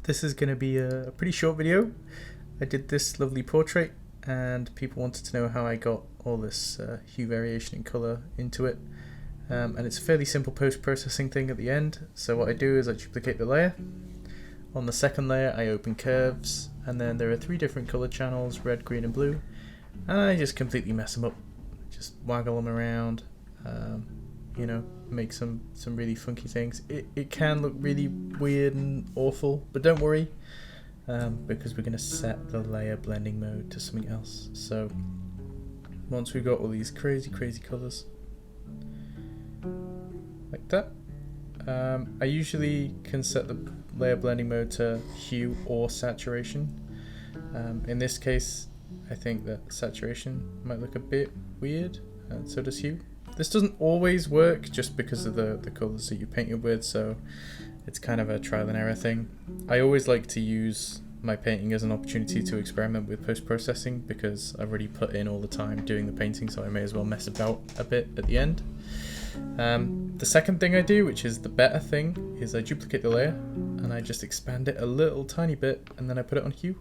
This is going to be a pretty short video. I did this lovely portrait and people wanted to know how I got all this hue variation and colour into it. And it's a fairly simple post-processing thing at the end. So what I do is I duplicate the layer. On the second layer I open curves, and then there are 3 different colour channels, red, green and blue. And I just completely mess them up. Just waggle them around, you know, make some really funky things. It can look really weird and awful, but don't worry, because we're going to set the layer blending mode to something else. So once we've got all these crazy colours, like that, I usually can set the layer blending mode to hue or saturation. In this case, I think that saturation might look a bit weird, and so does hue. This doesn't always work just because of the colours that you're painting with, so it's kind of a trial and error thing. I always like to use my painting as an opportunity to experiment with post-processing because I've already put in all the time doing the painting, so I may as well mess about a bit at the end. The second thing I do, which is the better thing, is I duplicate the layer and I just expand it a little tiny bit and then I put it on hue.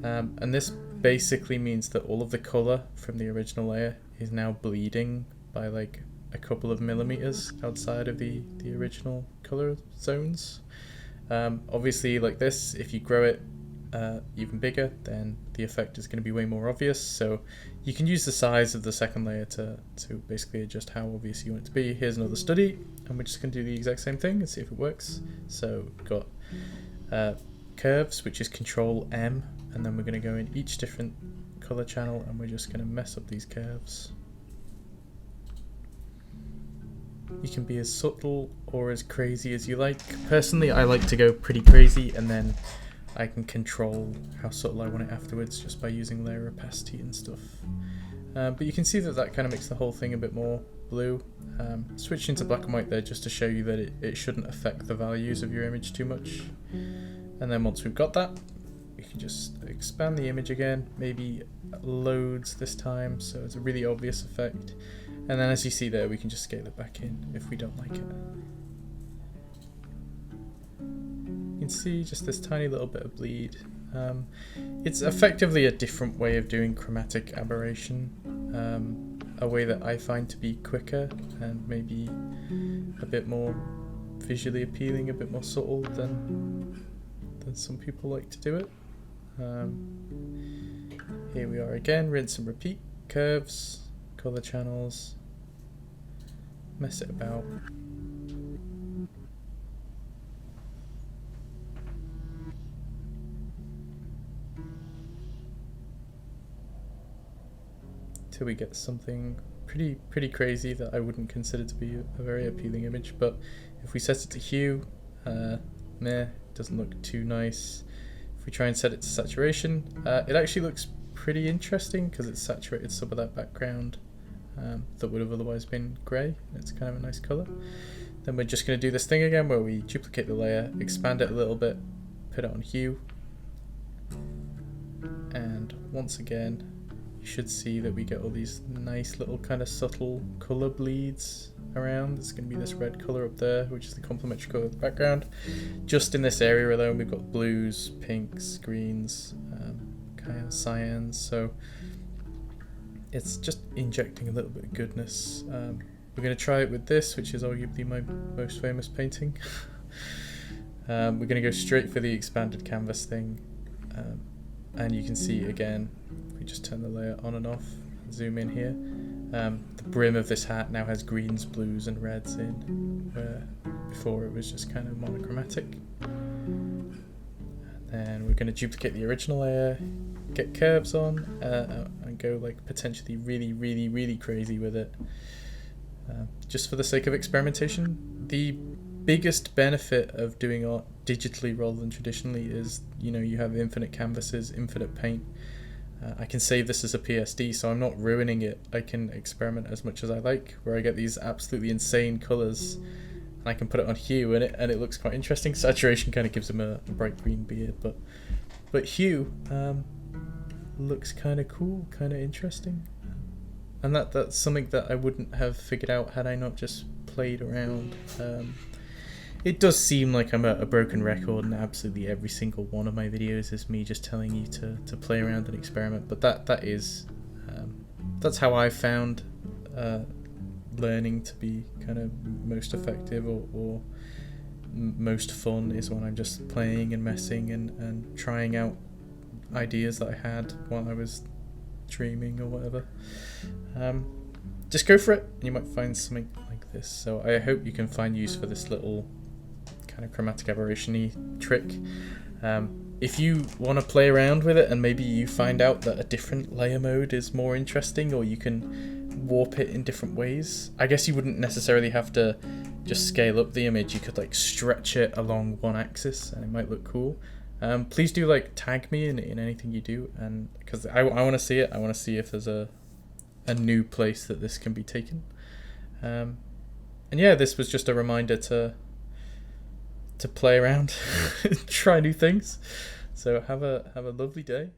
And this basically means that all of the colour from the original layer is now bleeding by like a couple of millimeters outside of the original colour zones. Obviously, like this, if you grow it even bigger, then the effect is going to be way more obvious. So you can use the size of the second layer to basically adjust how obvious you want it to be. Here's another study, and we're just going to do the exact same thing and see if it works. So we've got curves, which is Control M, and then we're going to go in each different color channel and we're just going to mess up these curves. You can be as subtle or as crazy as you like. Personally, I like to go pretty crazy, and then I can control how subtle I want it afterwards just by using layer opacity and stuff. But you can see that kind of makes the whole thing a bit more blue. Switching to black and white there just to show you that it shouldn't affect the values of your image too much. And then once we've got that, we can just expand the image again, maybe loads this time, so it's a really obvious effect. And then as you see there, we can just scale it back in if we don't like it. You can see just this tiny little bit of bleed. It's effectively a different way of doing chromatic aberration, a way that I find to be quicker and maybe a bit more visually appealing, a bit more subtle than some people like to do it. Here we are again, rinse and repeat, curves, color channels, mess it about. Till we get something pretty crazy that I wouldn't consider to be a very appealing image. But if we set it to hue, meh, doesn't look too nice. If we try and set it to saturation, it actually looks pretty interesting because it's saturated some of that background that would have otherwise been grey. It's kind of a nice colour. Then we're just going to do this thing again where we duplicate the layer, expand it a little bit, put it on hue, and once again you should see that we get all these nice little kind of subtle colour bleeds around. It's going to be this red colour up there, which is the complementary colour of the background. Just in this area alone we've got blues, pinks, greens, kind of cyans, so it's just injecting a little bit of goodness. We're going to try it with this, which is arguably my most famous painting. We're going to go straight for the expanded canvas thing, and you can see again, if we just turn the layer on and off, zoom in here, the brim of this hat now has greens, blues and reds in, where before it was just kind of monochromatic. And then we're going to duplicate the original layer, get curves on, and go like potentially really crazy with it, just for the sake of experimentation. The biggest benefit of doing art digitally rather than traditionally is, you know, you have infinite canvases, infinite paint. I can save this as a PSD, so I'm not ruining it. I can experiment as much as I like, where I get these absolutely insane colours and I can put it on hue and it looks quite interesting. Saturation kind of gives him a bright green beard, but hue looks kind of cool, kind of interesting, and that's something that I wouldn't have figured out had I not just played around. it does seem like I'm a broken record, and absolutely every single one of my videos is me just telling you to play around and experiment. But that is that's how I found learning to be kind of most effective or most fun, is when I'm just playing and messing and trying out ideas that I had while I was dreaming or whatever. Just go for it, and you might find something like this. So I hope you can find use for this little kind of chromatic aberration-y trick. If you want to play around with it and maybe you find out that a different layer mode is more interesting, or you can warp it in different ways, I guess you wouldn't necessarily have to just scale up the image. You could like stretch it along one axis and it might look cool. Please do like tag me in anything you do, and because I want to see it. I want to see if there's a new place that this can be taken. And yeah, this was just a reminder to play around, try new things. So have a lovely day.